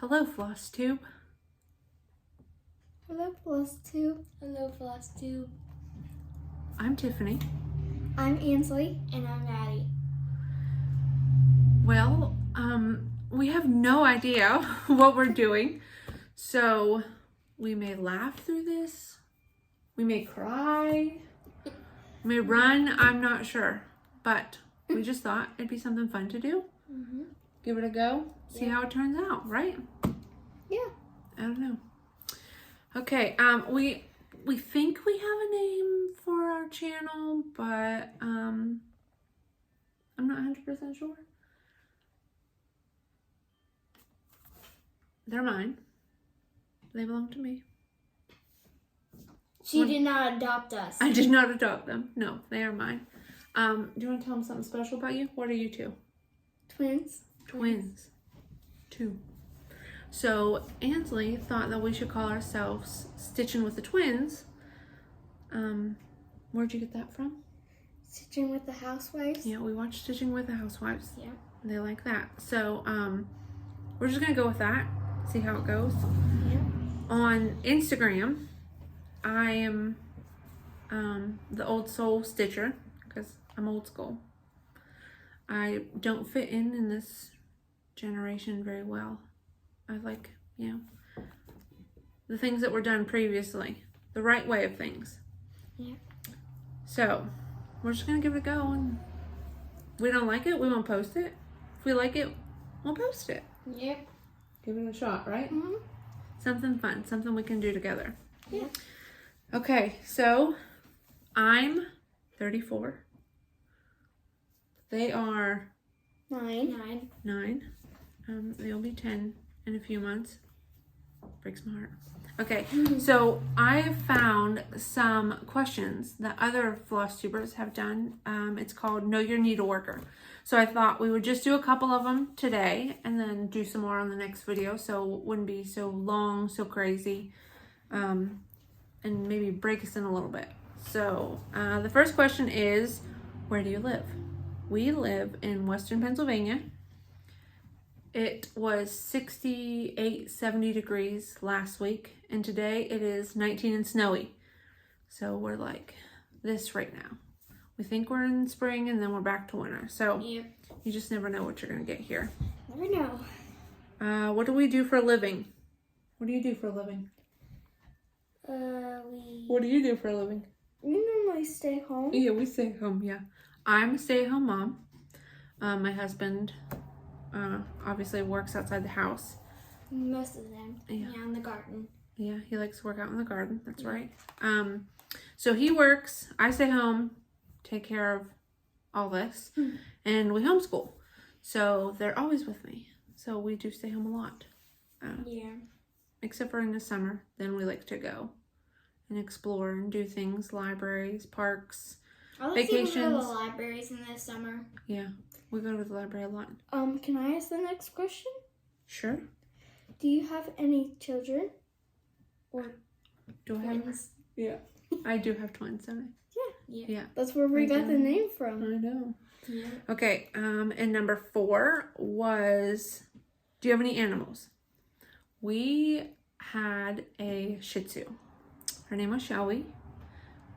Hello, Flosstube. Hello, Flosstube. Hello, Flosstube. I'm Tiffany. I'm Ainsley. And I'm Addie. Well, we have no idea what we're doing, so we may laugh through this, we may cry, we may run, I'm not sure, but we just thought it'd be something fun to do. Mm-hmm. Give it a go, see how it turns out, right? Yeah. I don't know. Okay, we think we have a name for our channel, but I'm not 100% sure. They're mine. They belong to me. She did not adopt us. I did not adopt them. No, they are mine. Do you want to tell them something special about you? What are you two? Twins. Twins. Two. So Ainsley thought that we should call ourselves Stitching with the Twins. Where'd you get that from? Stitching with the Housewives. Yeah, we watched Stitching with the Housewives. Yeah. They like that. So we're just gonna go with that. See how it goes. Yeah. On Instagram, I am the old soul stitcher because I'm old school. I don't fit in this generation very well. I like, the things that were done previously, the right way of things. Yeah. So we're just gonna give it a go, and if we don't like it, we won't post it. If we like it, we'll post it. Yep. Give it a shot, right? Mm-hmm. Something fun, something we can do together. Yeah. Okay, so I'm 34. They are 9. 9. They'll be 10 in a few months. Breaks my heart. Okay, so I have found some questions that other Flosstubers have done. It's called Know Your Needle Worker. So I thought we would just do a couple of them today and then do some more on the next video so it wouldn't be so long, so crazy, and maybe break us in a little bit. So the first question is, where do you live? We live in Western Pennsylvania. It was 68, 70 degrees last week, and today it is 19 and snowy. So we're like this right now. We think we're in spring and then we're back to winter. So Yep. you just never know what you're going to get here. Never know. What do we do for a living? What do you do for a living? What do you do for a living? We normally stay home. Yeah, we stay home, yeah. I'm a stay-at-home mom. My husband obviously works outside the house. Most of them. Yeah. In the garden. Yeah, he likes to work out in the garden. That's right. So he works. I stay home, take care of all this, and we homeschool. So they're always with me. So we do stay home a lot. Yeah. Except for in the summer. Then we like to go and explore and do things, libraries, parks, I like to go to the vacations. libraries in the summer. Yeah, we go to the library a lot. Can I ask the next question? Sure. Do you have any children? Or Do I have? Twins. Yeah. I do have twins, don't I? Yeah. Yeah. that's where we I got the do. name from. I know. Yeah. Okay, and number 4 was, do you have any animals? We had a Shih Tzu. Her name was Shelby.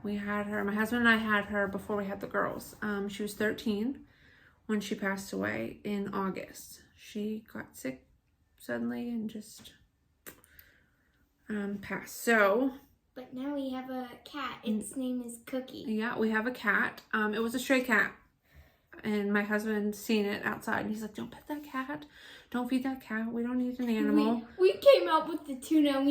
We had her, my husband and I had her before we had the girls. She was 13 when she passed away in August. She got sick suddenly and just passed. So, But now we have a cat. Its name is Cookie. yeah, we have a cat. It was a stray cat. And my husband seen it outside and he's like, don't pet that cat. Don't feed that cat. We don't need an animal. We came out with the tuna and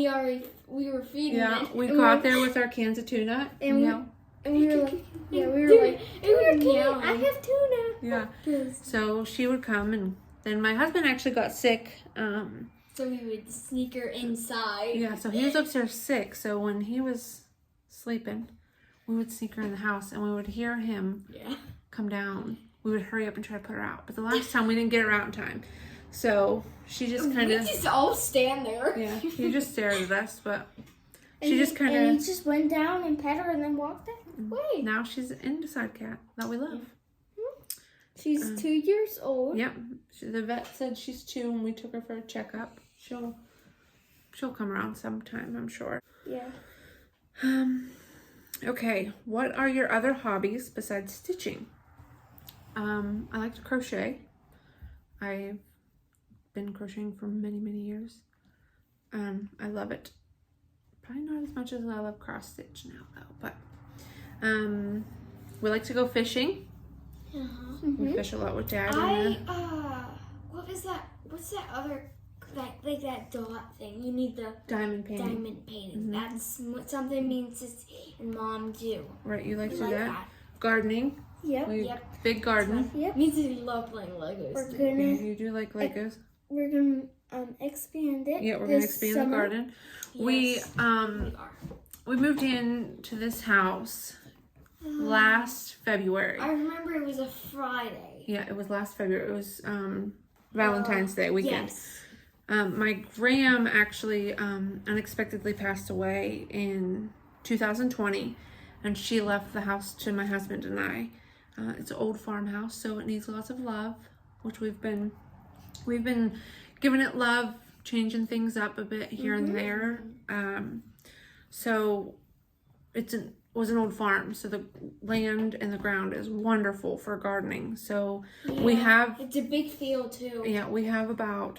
we were feeding Yeah, it. we go out there with our cans of tuna. And Yeah. we were like, yeah, we were Dude, like, we were "Tuna, I meowing." have tuna. Yeah. Yes. So she would come, and then my husband actually got sick. So we would sneak her inside. Yeah, so he was upstairs sick. So when he was sleeping, we would sneak her in the house, and we would hear him Yeah. come down. We would hurry up and try to put her out. But the last time we didn't get her out in time. So she just kind We of, just all stand there. yeah, he just stared at us, but And she just kind And of, he just went down and pet her and then walked away. now she's an Indecide cat that we love. She's 2 years old. Yep. The vet said she's 2 when we took her for a checkup. She'll come around sometime, I'm sure. Yeah. Okay, what are your other hobbies besides stitching? I like to crochet. I've been crocheting for many, many years. I love it. Probably not as much as I love cross stitch now though, but we like to go fishing. We fish a lot with Dad. What was that? What's that other, like that dot thing? You need the diamond painting. Diamond painting. That's what something means and Mom do. Right, you like to do that? Gardening. Yep. Big garden. Yep. Me too. Love playing Legos. You do like Legos. We're gonna expand it. Yeah, we're gonna expand the garden. Yes. We moved in to this house last February. I remember it was a Friday. Yeah, it was last February. It was Valentine's Day weekend. Yes. My gram actually unexpectedly passed away in 2020, and she left the house to my husband and I. It's an old farmhouse, so it needs lots of love, which we've been giving it love, changing things up a bit here and there. So it was an old farm, so the land and the ground is wonderful for gardening. So we have, it's a big field too. yeah, we have about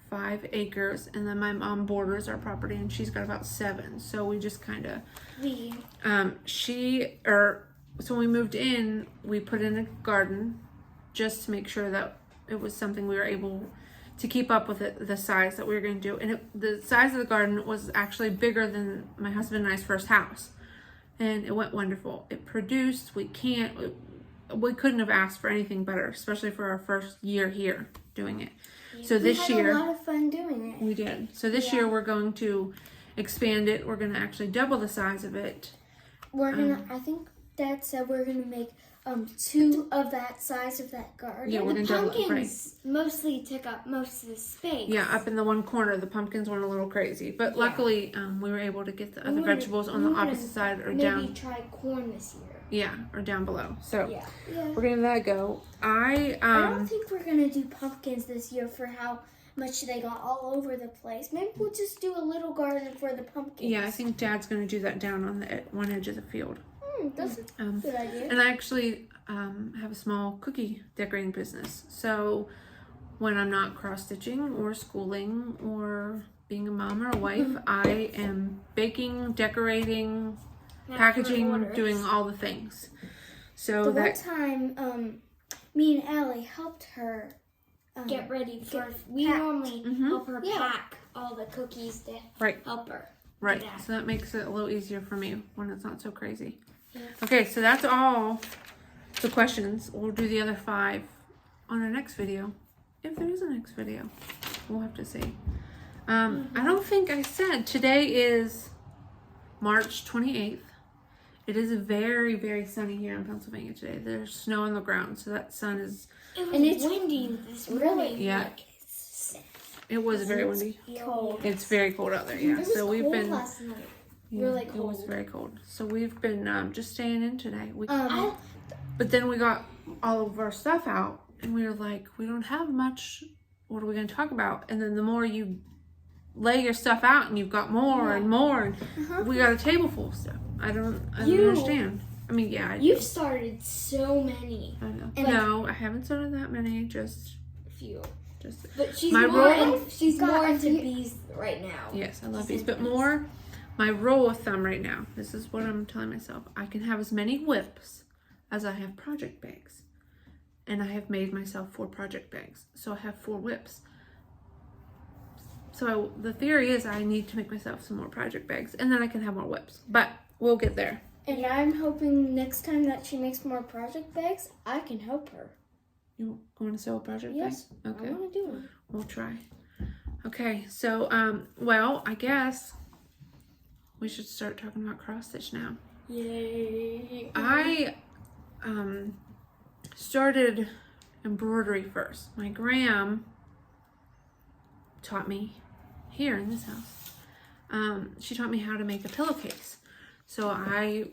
5 acres, and then my mom borders our property, and she's got about 7. So we just kind of so when we moved in, we put in a garden just to make sure that it was something we were able to keep up with the size that we were going to do. And the size of the garden was actually bigger than my husband and I's first house. And it went wonderful. It produced, we couldn't have asked for anything better, especially for our first year here doing it. Yeah. So this year, we had a lot of fun doing it. We did. So this year we're going to expand it. We're going to actually double the size of it. We're gonna, I think Dad said we're gonna make 2 of that size of that garden. Yeah, we're gonna double it. Right. Mostly took up most of the space. Yeah, up in the one corner, the pumpkins went a little crazy, but luckily we were able to get the other vegetables on the opposite side or down. Maybe try corn this year. Yeah, or down below. So yeah. We're gonna let that go. I don't think we're gonna do pumpkins this year for how much they got all over the place. Maybe we'll just do a little garden for the pumpkins. Yeah, I think Dad's gonna do that down on the one edge of the field. That's a good idea. And I actually have a small cookie decorating business. So when I'm not cross-stitching or schooling or being a mom or a wife, I am baking, decorating, packaging, doing all the things. So one time, me and Allie helped her get ready for. We normally help her pack all the cookies to help her. Right. So that makes it a little easier for me when it's not so crazy. Yeah. Okay, so that's all the questions. We'll do the other 5 on our next video. If there is a next video, we'll have to see. I don't think I said today is March 28th. It is very, very sunny here in Pennsylvania today. There's snow on the ground, so that sun is... It's windy this morning. Yeah. It was very windy. Cold. It's very cold out there, yeah. So we've been... last night. Yeah, really cold. It was very cold. So we've been just staying in today. But then we got all of our stuff out, and we were like, we don't have much. What are we going to talk about? And then the more you lay your stuff out, and you've got more and more, and we got a table full of stuff. I don't understand. I mean, yeah. You've started so many. I know. No, I haven't started that many. Just a few. But she's more into bees right now. Yes, I love bees, but more. My rule of thumb right now, this is what I'm telling myself, I can have as many whips as I have project bags. And I have made myself 4 project bags. So I have 4 whips. So the theory is I need to make myself some more project bags, and then I can have more whips. But we'll get there. And I'm hoping next time that she makes more project bags, I can help her. You want to sew a project bag? Yes. Okay. I want to do one. We'll try. Okay, so, well, I guess... we should start talking about cross stitch now. Yay! I started embroidery first. My gram taught me here in this house. She taught me how to make a pillowcase. So I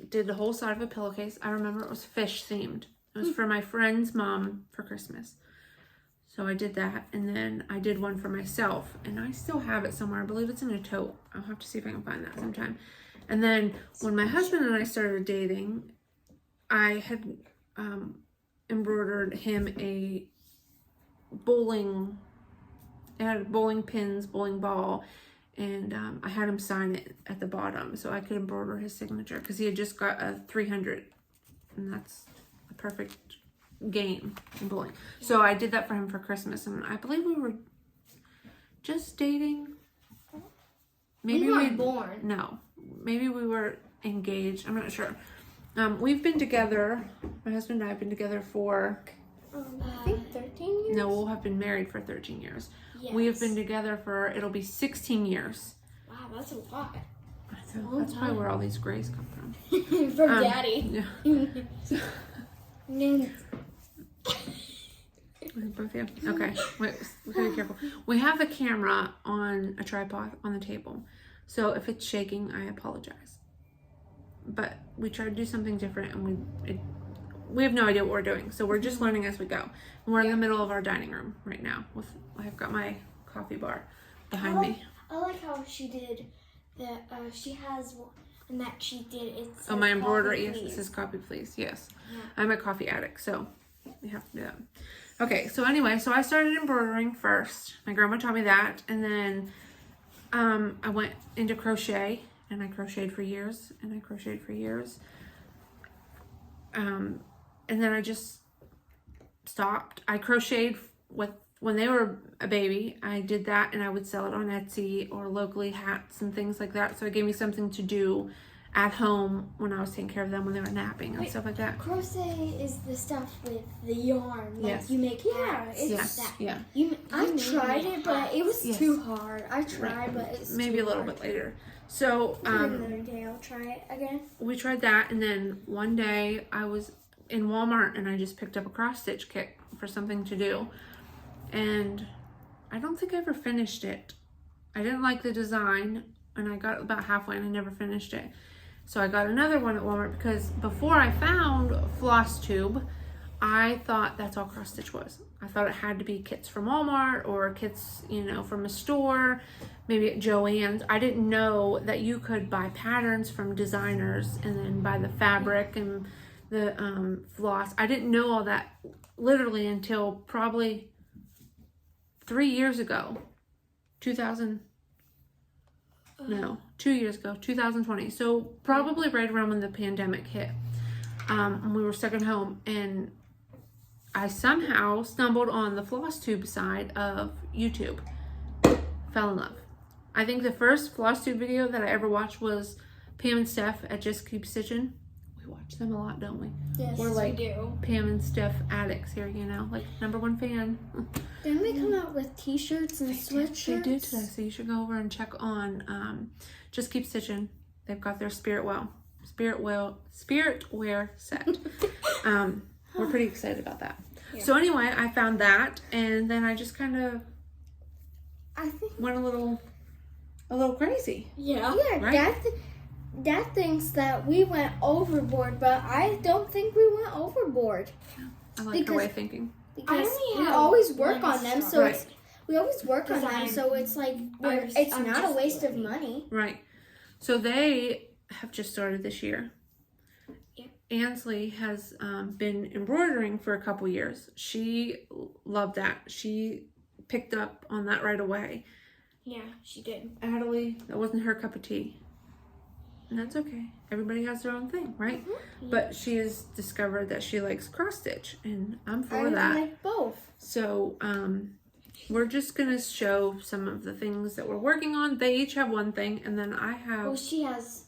did the whole side of a pillowcase. I remember it was fish themed. It was for my friend's mom for Christmas. So I did that, and then I did one for myself, and I still have it somewhere. I believe it's in a tote. I'll have to see if I can find that sometime. And then when my husband and I started dating, I had embroidered him a bowling, it had bowling pins, bowling ball, and I had him sign it at the bottom so I could embroider his signature because he had just got a 300, and that's a perfect game in bowling. So I did that for him for Christmas, and I believe we were just dating. Maybe we weren't born. No, maybe we were engaged. I'm not sure. We've been together. My husband and I have been together for. I think 13 years. No, we'll have been married for 13 years. Yes. We have been together for, it'll be 16 years. Wow, that's a lot. So that's probably where all these grays come from. For Daddy. Yeah. Then Both of you? Okay, wait, we gotta be careful. We have the camera on a tripod on the table. So if it's shaking, I apologize. But we tried to do something different, and we have no idea what we're doing. So we're just learning as we go. And we're in the middle of our dining room right now. I've got my coffee bar behind me. I like how she did that. She has one, and that she did. It's Oh, my embroidery. Yes, it says copy, please. Yes. Yeah. I'm a coffee addict, so we have to do that. Okay, so anyway, so I started embroidering first. My grandma taught me that, and then I went into crochet, and I crocheted for years, and I crocheted for years. And then I just stopped. I crocheted when they were a baby. I did that, and I would sell it on Etsy or locally, hats and things like that. So it gave me something to do at home when I was taking care of them when they were napping and stuff like that. Crochet is the stuff with the yarn. Like Yes. you make hats. it's Yes, that. yeah. I tried it, but it was Yes. too hard. I tried, but it's Maybe too a little hard. bit later. So Maybe another day I'll try it again. we tried that, and then one day I was in Walmart and I just picked up a cross stitch kit for something to do, and I don't think I ever finished it. I didn't like the design, and I got about halfway and I never finished it. So I got another one at Walmart because before I found Flosstube, I thought that's all cross stitch was. I thought it had to be kits from Walmart or kits, from a store, maybe at Joann's. I didn't know that you could buy patterns from designers and then buy the fabric and the floss. I didn't know all that literally until probably 3 years ago. 2 years ago, 2020. So probably right around when the pandemic hit. And we were stuck at home, and I somehow stumbled on the Flosstube side of YouTube. Fell in love. I think the first Flosstube video that I ever watched was Pam and Steph at Just Keep Stitching. We watch them a lot, don't we? Yes, We're like we do. Pam and Steph addicts here, like #1 fan. Didn't they come out with t-shirts and sweatshirts? They did today, so you should go over and check on Just Keep Stitching. They've got their spiritwear set. We're pretty excited about that. Yeah. So anyway, I found that, and then I just kind of I think. went a little crazy. Yeah. Yeah, Right? Dad thinks that we went overboard, but I don't think we went overboard. I like her way of thinking. Because only we have always work one on them, star. so Right. we always work on them, I'm- so it's like it's I'm not a just waste of learning. money. Right. So they have just started this year. Yeah. Ainsley has been embroidering for a couple years. She loved that. She picked up on that right away. Yeah, she did. Adaley, that wasn't her cup of tea. And that's okay. Everybody has their own thing, right? But she has discovered that she likes cross stitch, and I'm for I that. like both. So we're just gonna show some of the things that we're working on. They each have one thing, and then I have. Well, she has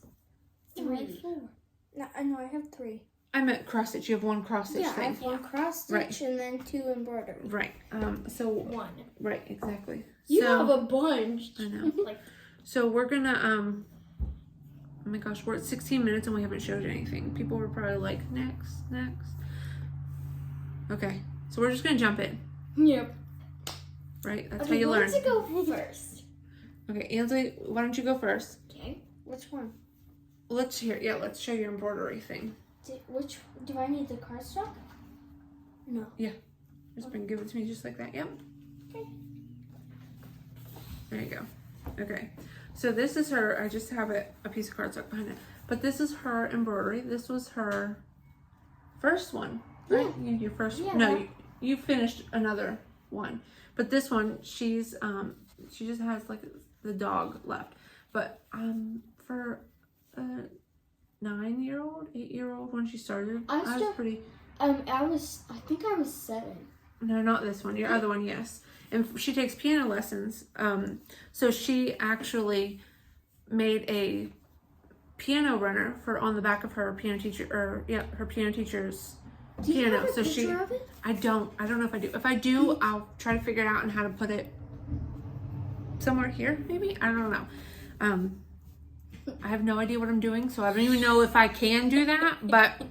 No, I have 3. 4. No, I know I have 3. I meant cross stitch. You have one cross stitch Yeah, I thing. have 1 cross stitch Right. and then 2 embroidery. Right. So 1. right, exactly. You so, have a bunch. I know. Like, So we're gonna oh my gosh, we're at 16 minutes and we haven't showed anything. People were probably like, next. Okay, so we're just gonna jump in, yep. right? That's how Okay, you learn. let's go first. Okay, Ainsley, why don't you go first? Okay. Which one? Let's show your embroidery thing. Do I need the cardstock? No. Just give it to me just like that. Yep. Okay. There you go. Okay. So this is her. I just have a piece of cardstock behind it. But this is her embroidery. This was her first one, right? Yeah, your first. Yeah. No, you finished another one. But this one, she just has like the dog left. But for a 9-year-old, 8-year-old when she started, I was pretty. I think I was 7. No, not this one. Your other one, yes. And she takes piano lessons. So she actually made a piano runner for on the back of her piano teacher, her piano teacher's Do you piano. have a So picture of it? I don't know if I do. If I do, I'll try to figure it out and how to put it somewhere here, maybe. I don't know. I have no idea what I'm doing, so I don't even know if I can do that. But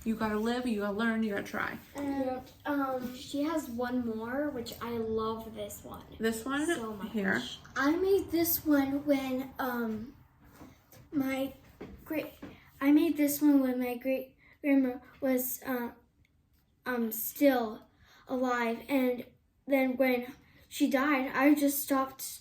you gotta live, you gotta learn, you gotta try. She has one more, which I love this one. This one so much. here. I made this one when my great grandma was still alive, and then when she died, I just stopped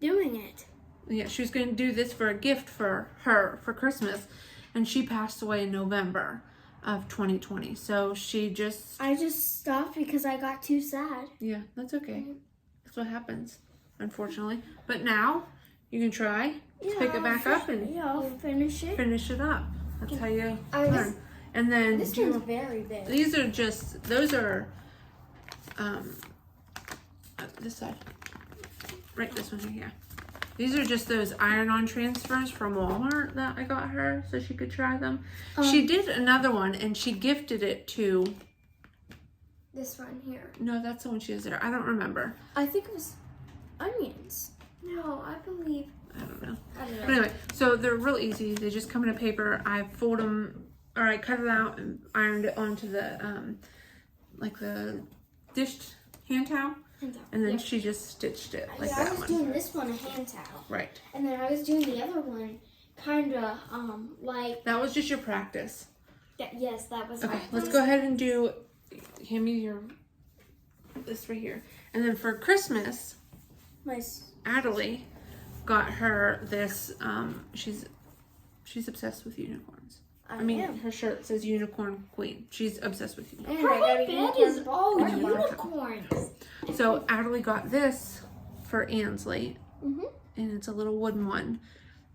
doing it. Yeah, she was going to do this for a gift for her for Christmas, and she passed away in November of 2020. So I just stopped because I got too sad. Yeah, that's okay. That's what happens, unfortunately. But now you can try to pick it back up and I'll finish it. Finish it up. That's how you learn. And then This one's very big. those are this side. Right, this one here. Yeah. These are just those iron-on transfers from Walmart that I got her so she could try them. She did another one and she gifted it to... This one here. No, that's the one she has there. I don't remember. I think it was onions. No, I believe... I don't know. I don't know. But anyway, so they're real easy. They just come in a paper. I fold them, or I cut it out and ironed it onto the, like the dish hand towel. And then she just stitched it like that one. I was doing this one a hand towel. Right. And then I was doing the other one kind of like... That was just your practice. Yes, that was Okay, my let's go ahead and do, hand me this right here. And then for Christmas, Adaley got her this, she's obsessed with unicorns. I mean, her shirt says Unicorn Queen. She's obsessed with unicorns. Her bed is all unicorns. So Adaley got this for Ainsley, Mm-hmm. and it's a little wooden one.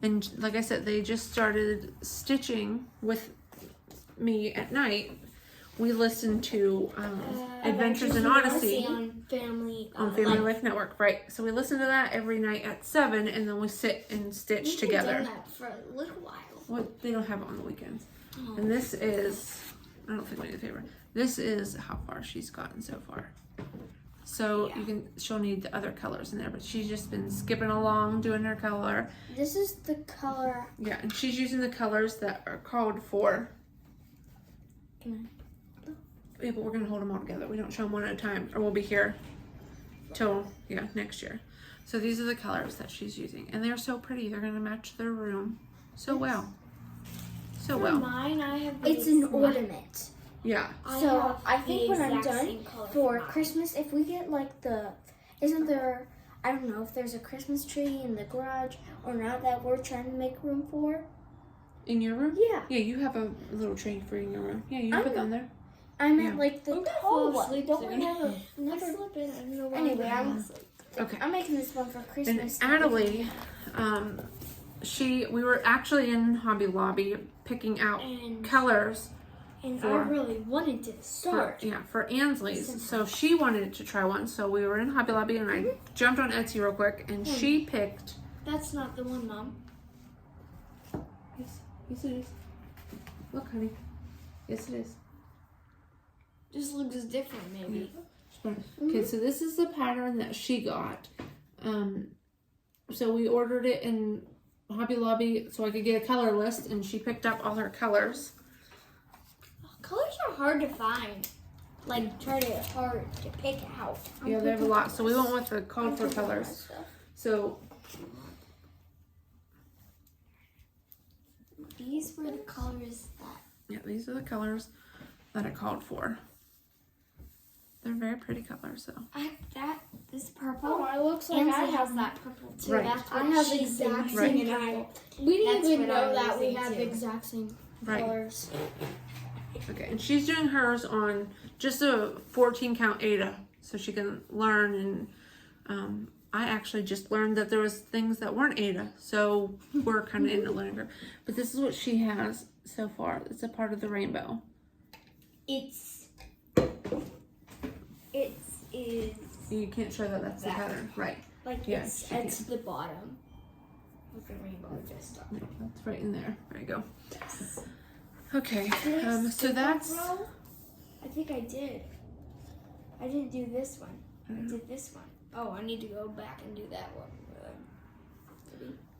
And like I said, they just started stitching with me at night. We listened to Adventures in Odyssey on Family Life Network, right? So we listen to that every night at 7, and then we sit and stitch together. We've done that for a little while. Well, they don't have it on the weekends. And this is, I don't think we need a paper. This is how far she's gotten so far. So she'll need the other colors in there, but she's just been skipping along doing her color. This is the color. Yeah, and she's using the colors that are called for. Yeah, but we're gonna hold them all together. We don't show them one at a time, or we'll be here till next year. So these are the colors that she's using, and they're so pretty. They're gonna match their room so well. So well. Mine, I have. It's an ornament. Yeah. So I think when I'm done for Christmas, if we get like isn't there? I don't know if there's a Christmas tree in the garage or not that we're trying to make room for. In your room? Yeah. Yeah, you have a little tree for in your room. Yeah, you can put them there. I meant like the tall one. Don't we have never slip in. I don't know why. Anyway, Okay. I'm making this one for Christmas. And Adaley, we were actually in Hobby Lobby picking out colors. And I really wanted to start. For Ainsley's. So she wanted to try one. So we were in Hobby Lobby and I jumped on Etsy real quick and she picked. That's not the one, Mom. Yes it is. Look, honey. Yes it is. Just looks different, maybe. Okay, so this is the pattern that she got. So we ordered it in Hobby Lobby so I could get a color list, and she picked up all her colors. Colors are hard to find. Like, hard to pick out. Yeah, they have a lot. So we went with the called for colors. So these were the colors that... Yeah, these are the colors that I called for. They're very pretty colors, though. This purple. Oh, it looks like Ainsley I has have that purple too. Right. That's what I have the she's exact using. same purple. We didn't That's even what know I'm that we using, had the too. exact same Right. colors. Okay, and she's doing hers on just a 14 count Ada, so she can learn. And I actually just learned that there was things that weren't Ada, so we're kind of in the learning curve. But this is what she has so far. It's a part of the rainbow. It's is You can't show that that's the That. pattern, right? like Yeah, it's she at the bottom with the rainbow just up. That's right in there. There you go. Okay, Did I so skip a that's. row? I think I did. I didn't do this one. I did this one. Oh, I need to go back and do that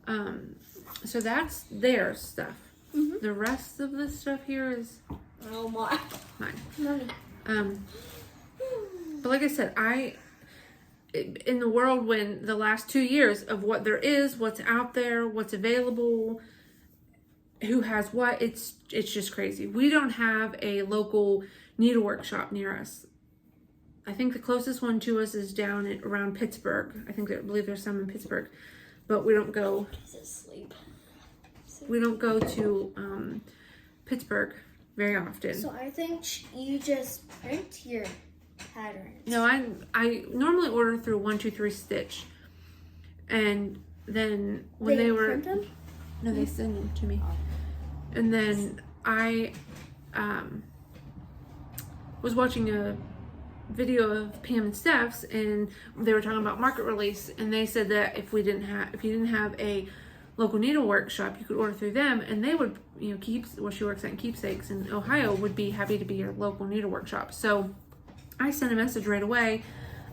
one. So that's their stuff. Mhm. The rest of the stuff here is Oh my. mine. Mommy. But like I said, in the whirlwind the last 2 years of what there is, what's out there, what's available, who has what, it's just crazy. We don't have a local needlework shop near us. I think the closest one to us is down around Pittsburgh. I believe there's some in Pittsburgh, but we don't go. He's asleep. We don't go to Pittsburgh very often. So I think you just print your patterns. No, I normally order through 1-2-3 Stitch, and then when they were print them? no, they send them to me, and then I was watching a video of Pam and Steph's, and they were talking about market release, and they said that if you didn't have a local needlework shop, you could order through them, and they would, she works at Keepsakes in Ohio, would be happy to be your local needlework shop. So I sent a message right away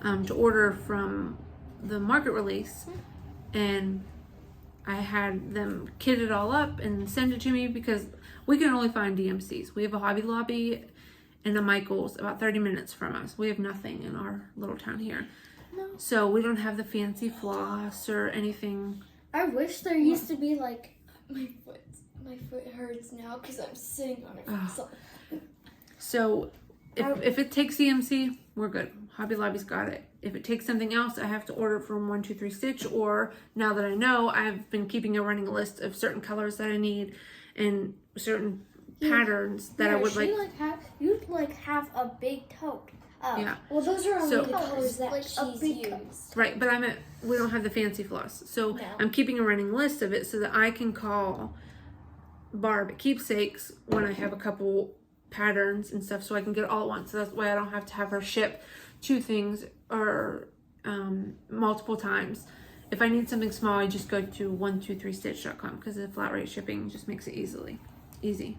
to order from the market release, and I had them kit it all up and send it to me because we can only find DMCs. We have a Hobby Lobby and a Michael's about 30 minutes from us. We have nothing in our little town here. No. So we don't have the fancy floss or anything. I wish there used to be like. My foot hurts now because I'm sitting on it. Oh. So if it takes CMC, we're good. Hobby Lobby's got it. If it takes something else, I have to order from 1-2-3 Stitch, or now that I know, I've been keeping a running list of certain colors that I need and certain patterns that I would like. You'd have a big tote. Yeah. Well, those are only So- the colors that Like a she's big used. Right, but we don't have the fancy floss. So No. I'm keeping a running list of it so that I can call Barb at Keepsakes when I have a couple patterns and stuff, so I can get it all at once. So that's why I don't have to have her ship 2 things or multiple times. If I need something small, I just go to 123stitch.com because the flat rate shipping just makes it easy.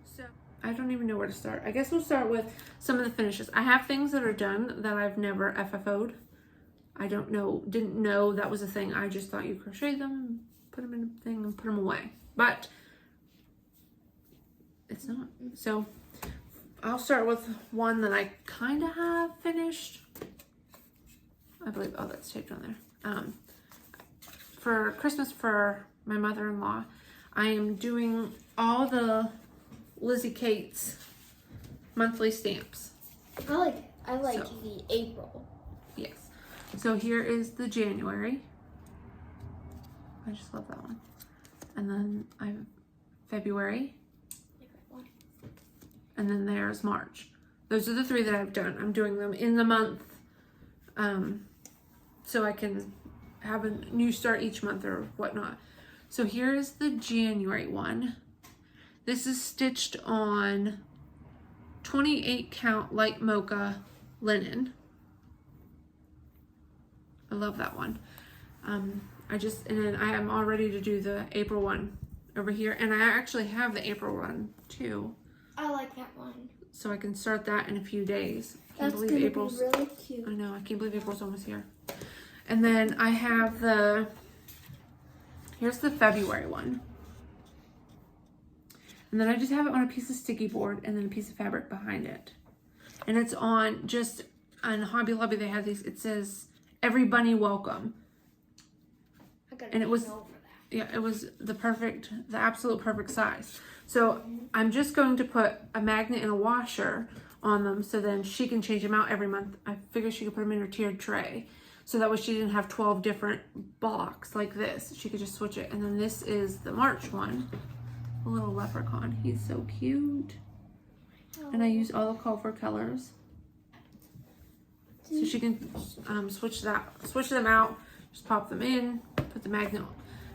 So I don't even know where to start. I guess we'll start with some of the finishes. I have things that are done that I've never FFO'd. Didn't know that was a thing. I just thought you crochet them, put them in a thing, and put them away. But it's not. So I'll start with one that I kind of have finished. I believe, that's taped on there. For Christmas for my mother-in-law, I am doing all the Lizzie Kate's monthly stamps. I like So- the April. Yes. So here is the January. I just love that one. And then I have February. And then there's March. Those are the 3 that I've done. I'm doing them in the month. So I can have a new start each month or whatnot. So here's the January one. This is stitched on 28 count light mocha linen. I love that one. And then I am all ready to do the April one over here. And I actually have the April one too. I like that one. So I can start that in a few days. That's gonna be really cute. I know, I can't believe April's almost here. And then I have here's the February one. And then I just have it on a piece of sticky board and then a piece of fabric behind it. And it's on Hobby Lobby, they have these, it says, "Every bunny welcome." And it was, it was the absolute perfect size. So I'm just going to put a magnet and a washer on them, so then she can change them out every month. I figured she could put them in her tiered tray, so that way she didn't have 12 different blocks like this. She could just switch it. And then this is the March one, a little leprechaun. He's so cute. And I use all the called for colors, so she can switch them out, just pop them in, put the magnet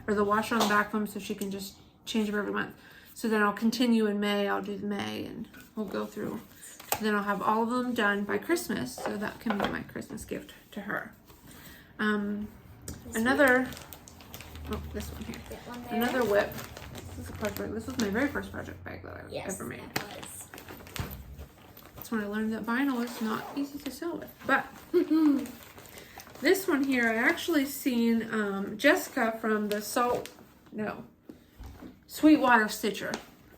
or the washer on the back of them, so she can just change them every month. So then I'll continue in May. I'll do the May, and we'll go through. Then I'll have all of them done by Christmas, so that can be my Christmas gift to her. Another, oh, this one here. Another whip. This is a project bag. This was my very first project bag that I ever made. That's when I learned that vinyl is not easy to sew with. But this one here, I actually seen Jessica from the Sweetwater Stitcher.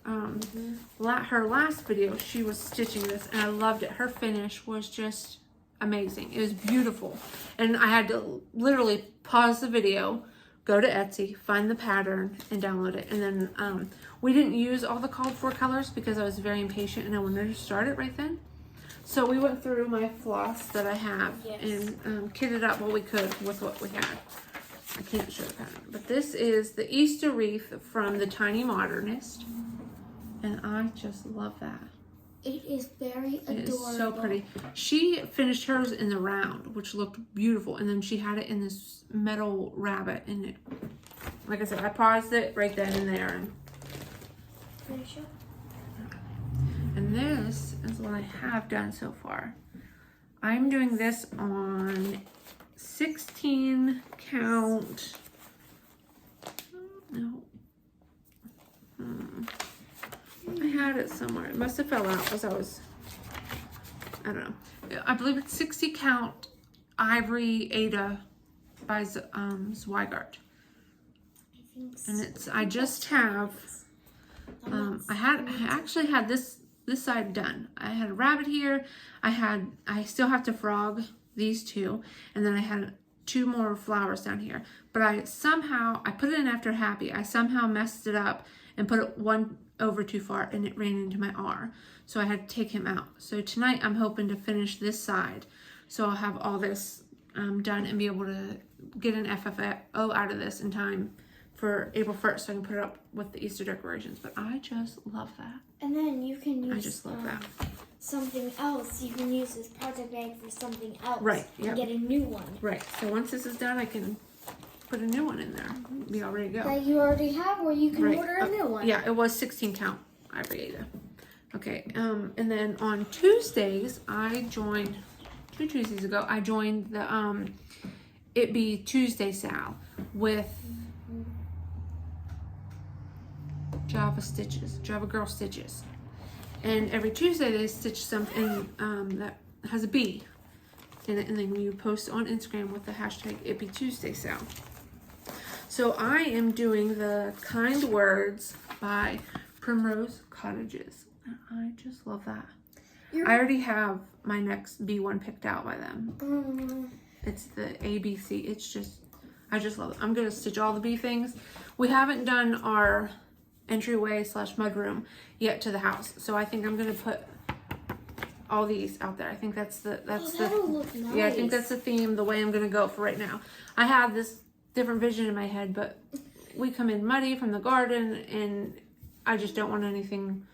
Her last video, she was stitching this, and I loved it. Her finish was just amazing. It was beautiful, and I had to literally pause the video, go to Etsy, find the pattern, and download it. And then we didn't use all the called for colors because I was very impatient and I wanted to start it right then. So we went through my floss that I have and kitted up what we could with what we had. I can't show the pattern, but this is the Easter wreath from the Tiny Modernist. And I just love that. It is very adorable. It is so pretty. She finished hers in the round, which looked beautiful. And then she had it in this metal rabbit. And it, like I said, I paused it right then and there. And finish it. And this is what I have done so far. I'm doing this on 16 count. No. I had it somewhere. It must have fell out as I don't know. I believe it's 60 count ivory Ada by Zweigart. And I just have, I actually had this side done. I had a rabbit here. I still have to frog these two. And then I had 2 more flowers down here. But I put it in after happy. I somehow messed it up and put it one over too far, and it ran into my R. So I had to take him out. So tonight I'm hoping to finish this side. So I'll have all this done and be able to get an FFO out of this in time for April 1st, so I can put it up with the Easter decorations. But I just love that. And then you can use I just love that. Something else. You can use this project bag for something else. Right, and get a new one. Right, so once this is done, I can put a new one in there. Be all ready to go. That you already have, or you can order a new one. Yeah, it was 16 count ivory Ada. Okay, and then on Tuesdays, I joined, 2 Tuesdays ago, I joined the It Be Tuesday Sal with Java Girl Stitches. And every Tuesday they stitch something that has a bee in it, and then you post on Instagram with the hashtag It Be Tuesday Sal. So I am doing the Kind Words by Primrose Cottages. I just love that. I already have my next B1 picked out by them. It's the ABC. I just love it. I'm going to stitch all the bee things. We haven't done our entryway / mudroom yet to the house. So I think I'm going to put all these out there. I think that'll look nice. Yeah, I think that's the theme, the way I'm going to go for right now. I have this different vision in my head, but we come in muddy from the garden and I just don't want anything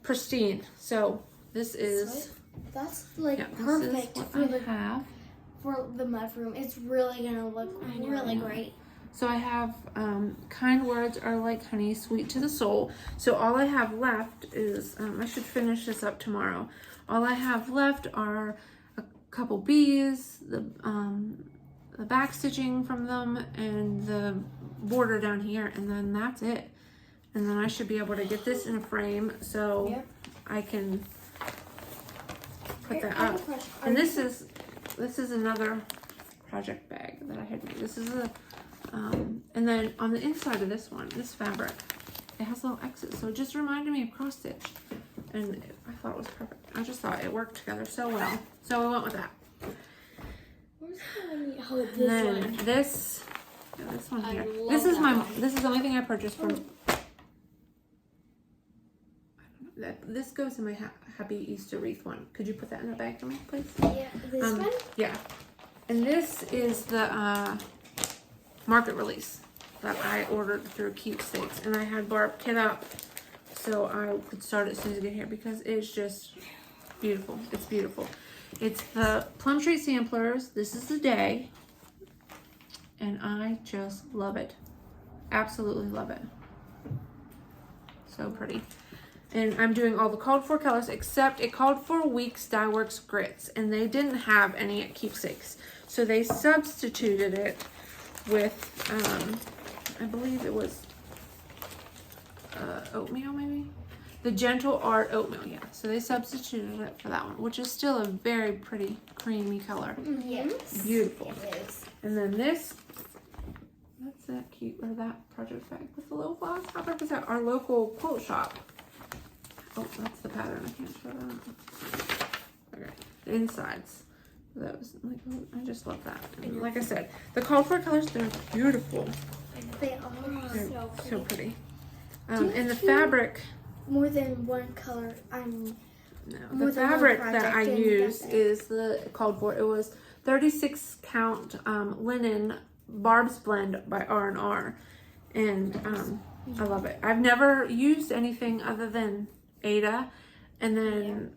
pristine. So this is that's like perfect for the mudroom. It's really gonna look really great. So I have Kind Words Are Like Honey, Sweet to the Soul. So all I have left is I should finish this up tomorrow. All I have left are a couple bees, the back stitching from them, and the border down here, and then that's it. And then I should be able to get this in a frame so I can put that up. And this is another project bag that I had made. This is a and then on the inside of this one, this fabric, it has little X's, so it just reminded me of cross stitch, and I thought it was perfect. I just thought it worked together so well, so I went with that. This one here. This is the only thing I purchased from. I don't know. This goes in my happy Easter wreath one. Could you put that in the bag for me, please? Yeah, this one? Yeah. And this is the market release that I ordered through Keepsakes. And I had Barb kit up so I could start as soon as I get here because it's just beautiful. It's beautiful. It's the Plum Tree Samplers. This is the day. And I just love it. Absolutely love it. So pretty. And I'm doing all the called for colors except it called for Weeks Dye Works grits. And they didn't have any at Keepsakes. So they substituted it with, I believe it was oatmeal maybe? The Gentle Art Oatmeal, yeah. So they substituted it for that one, which is still a very pretty creamy color. Yes. Beautiful. It is. And then this, that's that cute, or that project bag with the little flowers. How about that? Our local quilt shop. Oh, that's the pattern. I can't show that. Okay, the insides. That was like, I just love that. And like I said, the called for colors, they're beautiful. They are They're so pretty. Do And the you- fabric, more than one color. no, more the than one fabric that project I in use that. is the called for. It was 36 count linen Barb's blend by R&R, and I love it. I've never used anything other than Ada, and then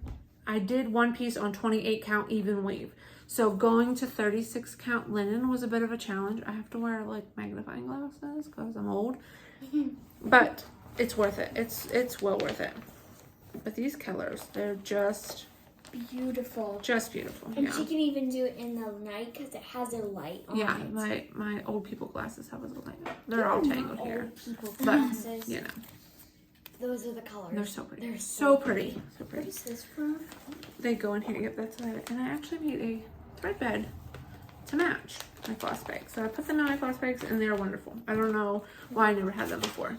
I did one piece on 28 count even weave. So going to 36 count linen was a bit of a challenge. I have to wear like magnifying glasses because I'm old, but it's worth it. It's well worth it. But these colors, they're just Beautiful. beautiful. And Yeah. she can even do it in the night because it has a light on Yeah, it. my old people glasses have a light. They're all tangled here, Old people but glasses. you know, Those are the colors. they're so pretty. They're so pretty. So What pretty. is this from? They go in here. Yep, that's it. And I actually made a thread bed to match my floss bags. So I put them in my floss bags, and they're wonderful. I don't know why I never had them before,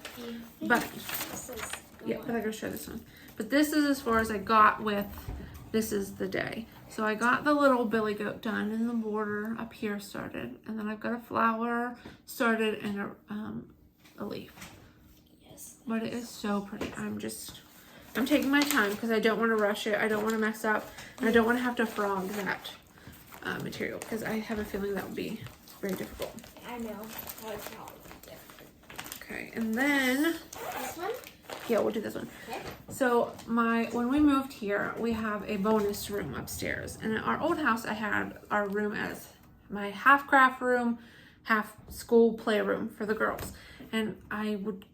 but This is the yeah, one. but I gotta show this one. But this is as far as I got with. This is the day. So I got the little billy goat done, and the border up here started, and then I've got a flower started and a leaf. Yes. But it is so pretty. I'm taking my time because I don't want to rush it. I don't want to mess up, and I don't want to have to frog that material because I have a feeling that would be very difficult. I know. That would probably be different. Okay, and then This one? yeah, we'll do this one. Okay. So when we moved here, we have a bonus room upstairs. And in our old house, I had our room as my half craft room, half school playroom for the girls. And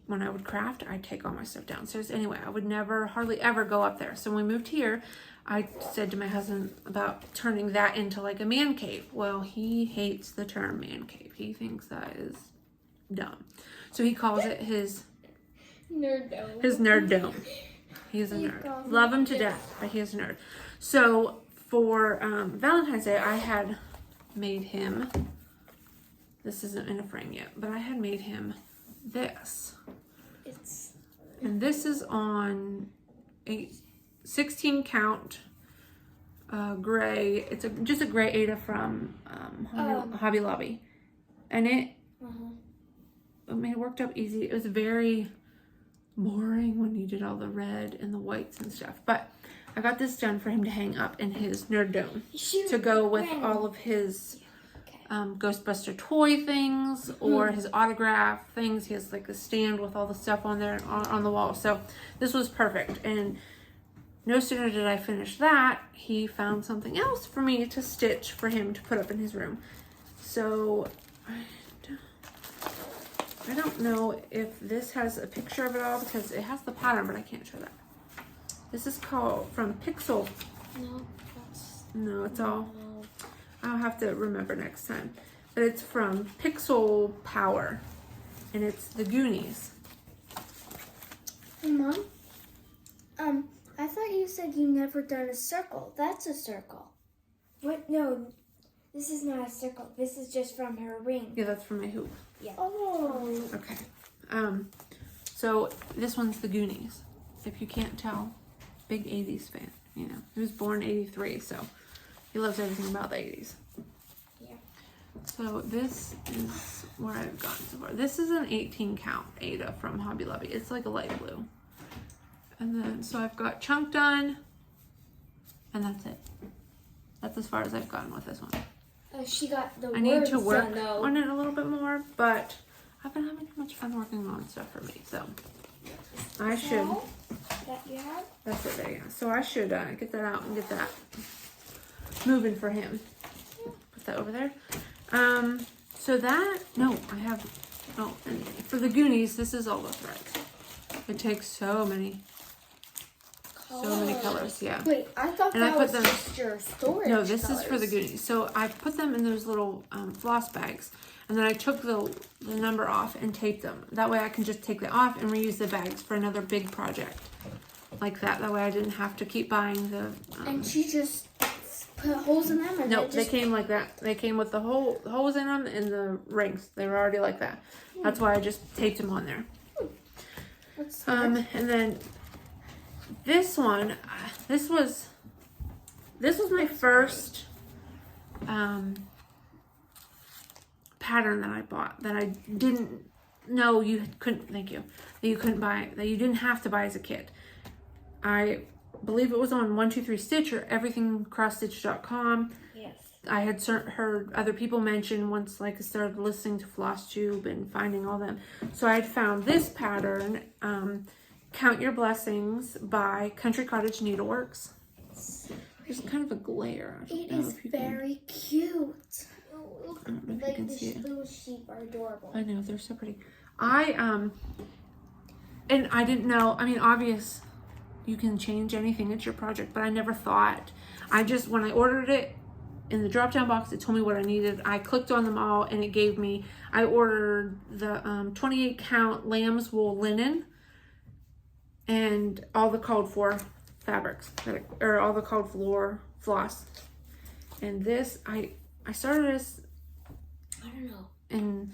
when I would craft, I'd take all my stuff downstairs anyway. I would hardly ever go up there. So when we moved here, I said to my husband about turning that into like a man cave. Well, he hates the term man cave. He thinks that is dumb. So he calls it his nerd dome. He's a nerd. Love him to death, but he is a nerd. So for Valentine's Day, I had made him, this isn't in a frame yet, but I had made him this. And this is on a 16 count gray. It's just a gray Ada from Hobby Lobby. And it worked up easy. It was very boring when you did all the red and the whites and stuff, but I got this done for him to hang up in his nerd dome to go with all of his Ghostbuster toy things or his autograph things. He has like a stand with all the stuff on there on the wall, so this was perfect. And no sooner did I finish that, he found something else for me to stitch for him to put up in his room. So I don't know if this has a picture of it all because it has the pattern, but I can't show that. This is called from Pixel. No, it's all. I'll have to remember next time. But it's from Pixel Power, and it's the Goonies. Hey, Mom. I thought you said you never done a circle. That's a circle. What? No, this is not a circle. This is just from her ring. Yeah, that's from my hoop. Oh. Okay. So this one's the Goonies. If you can't tell, big 80s fan. You know, he was born 83, so he loves everything about the 80s. Yeah. So this is where I've gotten so far. This is an 18 count Ada from Hobby Lobby. It's like a light blue. And then, so I've got chunk done, and that's it. That's as far as I've gotten with this one. She got the I need to work done, though. on it a little bit more, but I've been having too much fun working on stuff for me, so I should. That you have? That's it there, yeah. So I should get that out and get that moving for him. Put that over there. So that, no, I have, oh, and for the Goonies, this is all the threads. It takes so many colors, yeah. Wait, I thought And that I put was them, just your storage no, this colors. is for the Goonies. So I put them in those little floss bags, and then I took the number off and taped them. That way I can just take that off and reuse the bags for another big project like that. That way I didn't have to keep buying the. And she just put holes in them? And no, they came like that. They came with the holes in them and the rings. They were already like that. That's why I just taped them on there. And then this one, this was my first pattern that I bought that I didn't know you couldn't. Thank you. That you couldn't buy. That you didn't have to buy as a kid. I believe it was on 123 Stitch or everythingcrossstitch.com. Yes. I had heard other people mention once, like, I started listening to Flosstube and finding all them. So I had found this pattern, Count Your Blessings by Country Cottage Needleworks. There's kind of a glare. It is very cute. I don't know if you can see it. Little sheep are adorable. I know, they're so pretty. And I didn't know, I mean, obvious, you can change anything, it's your project, but I never thought. When I ordered it, in the drop-down box, it told me what I needed. I clicked on them all, and it gave me, I ordered the 28 count lamb's wool linen, and all the called for fabrics, or all the called for floss. And this, I started this, I don't know. in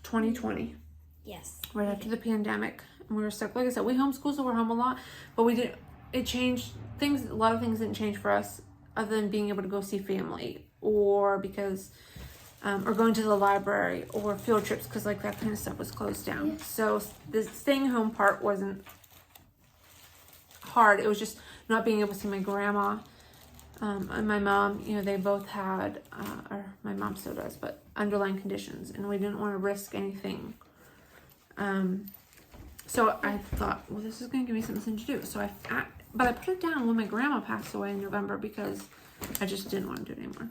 2020. Yes. Right after the pandemic. And we were stuck. Like I said, we homeschool, so we're home a lot. But it changed things. A lot of things didn't change for us other than being able to go see family or because, or going to the library or field trips because like that kind of stuff was closed down. Yeah. So the staying home part wasn't hard. It was just not being able to see my grandma and my mom. You know, they both had, or my mom still does, but underlying conditions. And we didn't want to risk anything. So I thought, well, this is going to give me something to do. So but I put it down when my grandma passed away in November because I just didn't want to do it anymore.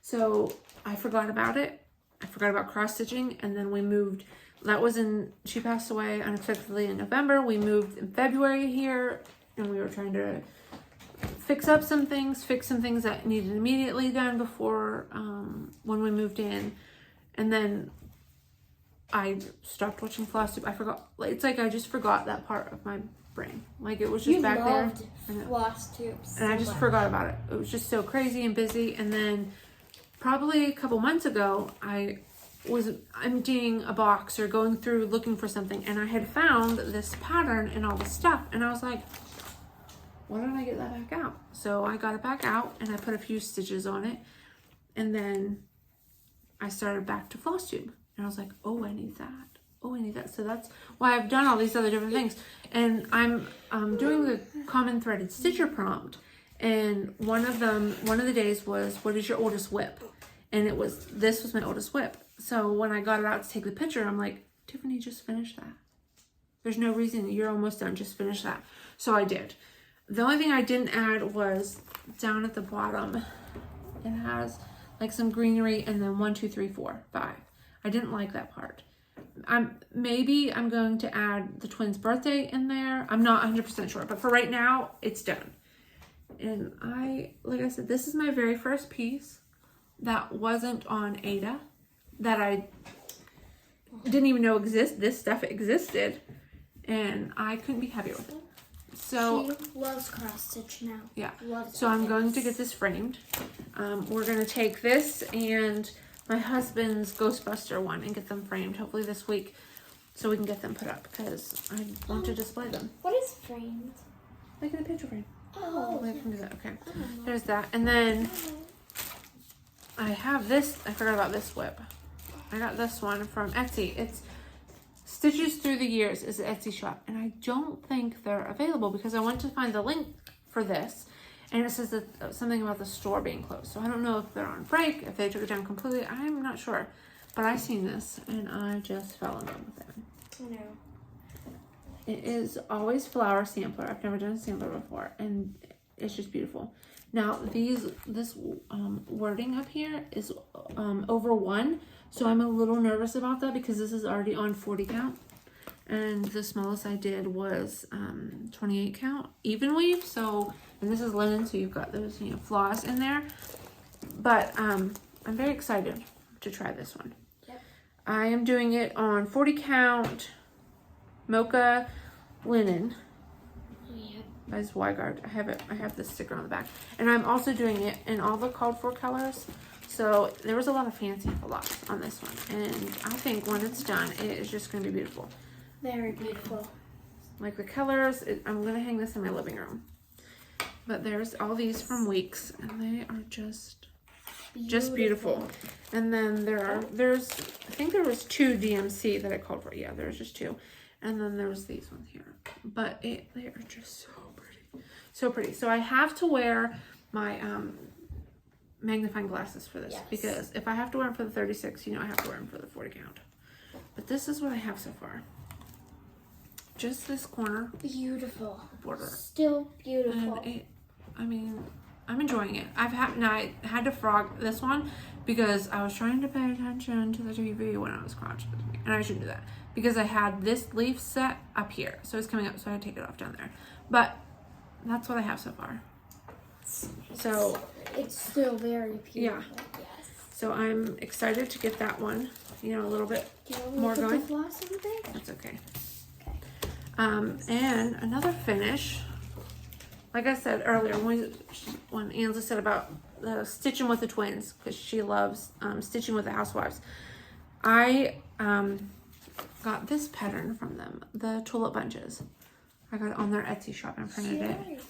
So I forgot about it. I forgot about cross stitching, and then we moved. She passed away unexpectedly in November. We moved in February here, and we were trying to fix some things that needed immediately done before when we moved in, and then I stopped watching Flosstube. I forgot. It's like I just forgot that part of my brain. Like it was just back there. Flosstube. And I just forgot about it. It was just so crazy and busy. And then probably a couple months ago, I was emptying a box or going through looking for something, and I had found this pattern and all this stuff. And I was like, why don't I get that back out? So I got it back out and I put a few stitches on it. And then I started back to Flosstube. And I was like, oh, I need that. Oh, I need that. So that's why I've done all these other different things. And I'm doing the common threaded stitcher prompt. And one of the days was, what is your oldest whip? And this was my oldest whip. So when I got it out to take the picture, I'm like, Tiffany, just finish that. There's no reason. You're almost done. Just finish that. So I did. The only thing I didn't add was down at the bottom. It has like some greenery and then 1, 2, 3, 4, 5. I didn't like that part. Maybe I'm going to add the twins' birthday in there. I'm not 100% sure, but for right now, it's done. And like I said, this is my very first piece that wasn't on Ada, that I didn't even know this stuff existed, and I couldn't be happier with it. So she loves cross stitch now. Yeah. So I'm going to get this framed. We're going to take this and my husband's Ghostbuster one and get them framed hopefully this week so we can get them put up because I want to display them. What is framed? Like in a picture frame. Oh. I can do that. Okay. There's that. And then I have this. I forgot about this whip. I got this one from Etsy. It's Stitches Through the Years is an Etsy shop, and I don't think they're available because I went to find the link for this, and it says that something about the store being closed. So I don't know if they're on break, if they took it down completely. I'm not sure, but I seen this and I just fell in love with it. I know. It is Always Flower sampler. I've never done a sampler before, and it's just beautiful. Now this wording up here is over 1, so I'm a little nervous about that because this is already on 40 count, and the smallest I did was 28 count even weave. So, and this is linen, so you've got those floss in there. But I'm very excited to try this one. Yep. I am doing it on 40 count mocha linen. By Zweigart. I have this sticker on the back, and I'm also doing it in all the called for colors. So there was a lot of fancy floss on this one, and I think when it's done, it is just going to be beautiful. Very beautiful. Like the colors, I'm going to hang this in my living room. But there's all these from Weeks, and they are just beautiful. And then there's I think there was 2 DMC that I called for. Yeah, there's just 2. And then there's these ones here. But they are just so pretty. So pretty. So I have to wear my magnifying glasses for this. Yes. Because if I have to wear them for the 36, I have to wear them for the 40 count. But this is what I have so far. Just this corner. Beautiful. Border. Still beautiful. And I'm enjoying it. I had to frog this one because I was trying to pay attention to the TV when I was crouched. And I shouldn't do that. Because I had this leaf set up here. So it's coming up, so I had to take it off down there. But that's what I have so far. So it's still very beautiful. Yeah. Yes. So I'm excited to get that one, a little bit more put going. The floss in the bag? That's okay. And another finish, like I said earlier, when Ainsley said about the stitching with the twins, because she loves stitching with the housewives, I got this pattern from them, the tulip bunches. I got it on their Etsy shop and printed it.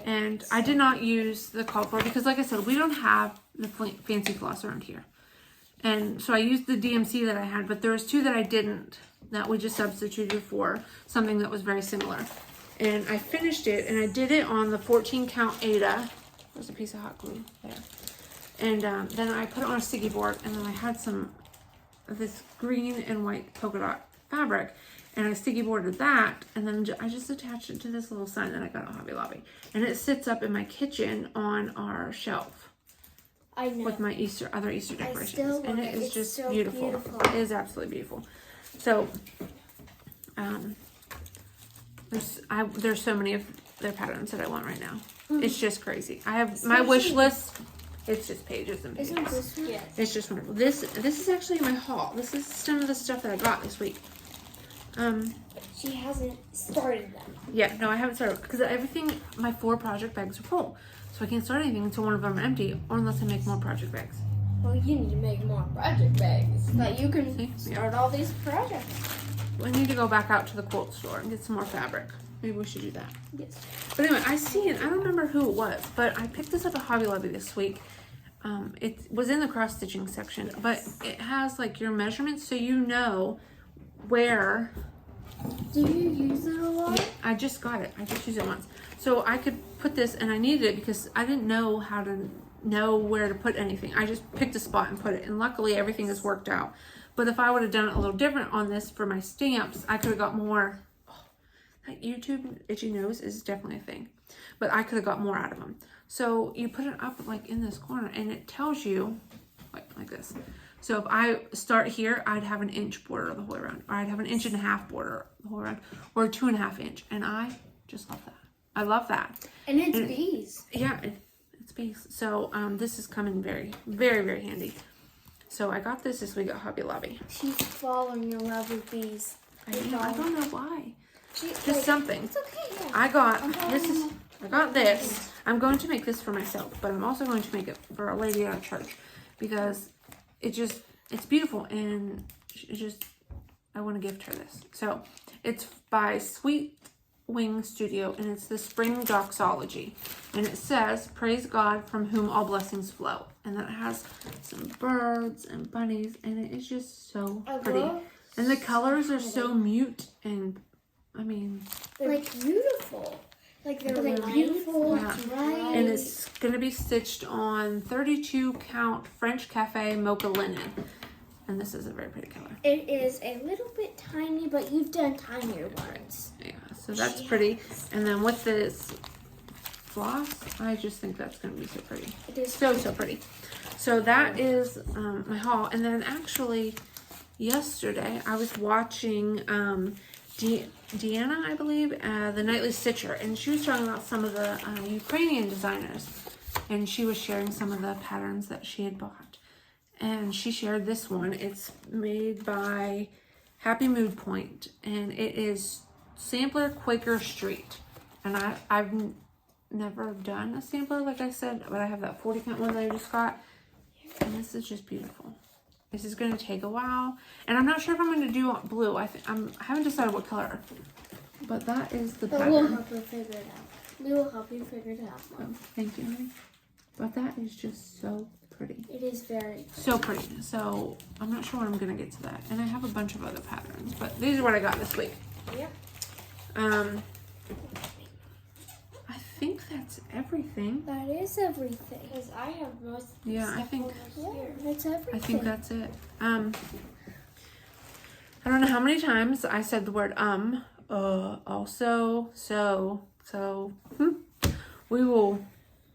And I did not use the called for because, like I said, we don't have the fancy floss around here. And so I used the DMC that I had, but there was 2 that I didn't, that we just substituted for something that was very similar. And I finished it, and I did it on the 14 count Ada. There's a piece of hot glue there. And then I put it on a sticky board, and then I had some of this green and white polka dot fabric, and I sticky boarded that, and then I just attached it to this little sign that I got at Hobby Lobby. And it sits up in my kitchen on our shelf. I know. With my other Easter decorations. And it is just so beautiful. It is absolutely beautiful. So, there's so many of their patterns that I want right now. It's just crazy. I have my wish list. It's just pages and pages. Isn't this one? Yes. It's just wonderful. This is actually my haul. This is some of the stuff that I got this week. She hasn't started them. Yeah, no, I haven't started because everything. My 4 project bags are full, so I can't start anything until one of them are empty, or unless I make more project bags. Well, you need to make more project bags so that you can See? start all these projects. I need to go back out to the quilt store and get some more fabric. Maybe we should do that. Yes. But anyway, I don't remember who it was, but I picked this up at Hobby Lobby this week. It was in the cross stitching section, but it has like your measurements, so you know where. Do you use it a lot? Yeah, I just got it. I just used it once, so I could put this, and I needed it because I didn't know how to know where to put anything. I just picked a spot and put it, and luckily everything is worked out. But if I would have done it a little different on this for my stamps, I could have got more. That YouTube itchy nose is definitely a thing, but I could have got more out of them. So you put it up like in this corner, and it tells you like this. So if I start here, I'd have an inch border the whole way around, or I'd have an 1.5 inch border the whole way around, or a 2.5 inch, and I just love that. I love that. And it's bees. Yeah, it's bees. So this is coming very, very, very handy. So I got this week at Hobby Lobby. She's falling in love with bees. I don't know why. Just like, something. It's okay. Yeah. I got this. I'm going to make this for myself, but I'm also going to make it for a lady at our church because it's beautiful, and I want to gift her this. So it's by Sweet Wing Studio, and it's the Spring Doxology, and it says, "Praise God from whom all blessings flow," and then it has some birds and bunnies, and it is just so pretty. And the colors are so mute and, I mean, They're Like- beautiful. Like they're Like light, beautiful, Yeah. bright. and it's going to be stitched on 32 count French Cafe mocha linen. And this is a very pretty color. It is a little bit tiny, but you've done tinier ones. Yeah, so that's pretty. And then with this floss, I just think that's going to be so pretty. It is So pretty. So that is my haul. And then actually yesterday I was watching Deanna, I believe, the Nightly Stitcher, and she was talking about some of the Ukrainian designers, and she was sharing some of the patterns that she had bought. And she shared this one. It's made by Happy Mood Point, and it is Sampler Quaker Street. And I've never done a sampler, like I said, but I have that 40 count one that I just got, and this is just beautiful. This is going to take a while, and I'm not sure if I'm going to do blue. I haven't decided what color, but that is the But we'll pattern. help you figure it out. We will help you figure it out. Oh, thank you, honey. But that is just so pretty. It is very So pretty. So I'm not sure when I'm going to get to that. And I have a bunch of other patterns, but these are what I got this week. Yep. I think that's everything. That is everything. Because I have most of the Yeah, I stuff think- over Yeah, here. that's everything. I think that's it. I don't know how many times I said the word also, so. We will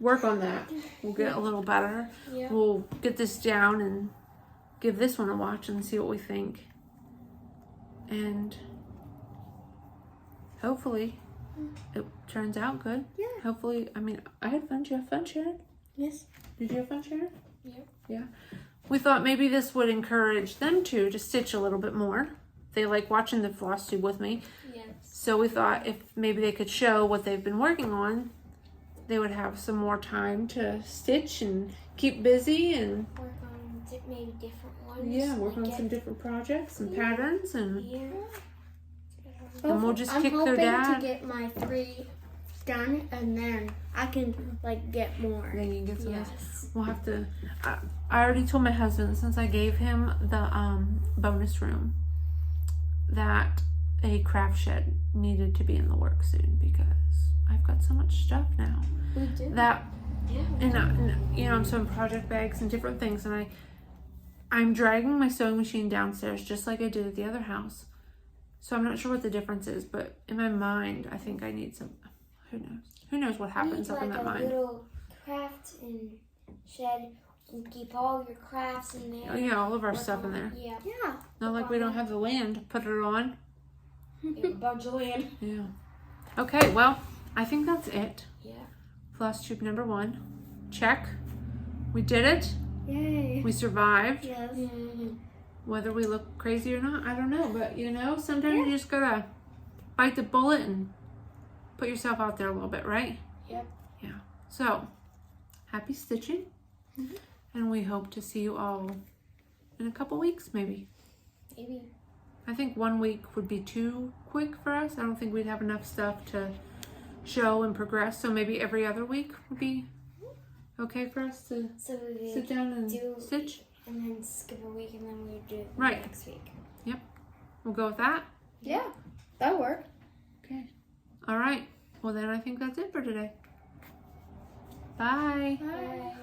work on that. We'll get a little better. Yeah. We'll get this down and give this one a watch and see what we think. And hopefully it turns out good. Yeah. Hopefully, I mean, I had fun. Did you have fun, Sharon? Yes. Did you have fun, Sharon? Yep. Yeah. We thought maybe this would encourage them to stitch a little bit more. They like watching the Flosstube with me. Yes. So we thought if maybe they could show what they've been working on, they would have some more time to stitch and keep busy and Work on maybe different ones. work on Like some different projects and patterns and Yeah. And we'll just I'm kick their hoping dad. to get my 3 done, and then I can like get more. then you get some. Yes. We'll have to. I already told my husband since I gave him the bonus room that a craft shed needed to be in the works soon because I've got so much stuff now We do. that Yeah. and you know I'm sewing project bags and different things, and I'm dragging my sewing machine downstairs just like I did at the other house. So I'm not sure what the difference is, but in my mind I think I need some. Who knows what happens up in that a mind. little craft and shed. You keep all your crafts in there. Oh, yeah, all of our stuff in there. Yeah. Yeah. Not like we don't have the land to put it on. A bunch of land. Yeah. Okay, well, I think that's it. Yeah. Flosstube number 1. Check. We did it. Yay. We survived. Yes. Whether we look crazy or not, I don't know. But, you know, sometimes you just gotta bite the bullet and put yourself out there a little bit, right? Yep. Yeah. So, happy stitching. And we hope to see you all in a couple weeks, maybe. Maybe. I think 1 week would be too quick for us. I don't think we'd have enough stuff to show and progress. So maybe every other week would be okay for us to So we sit down and do stitch. and then skip a week and then we do it Right. next week. We'll go with that. Yeah. That'll work. Okay. All right. Well, then I think that's it for today. Bye. Bye. Bye.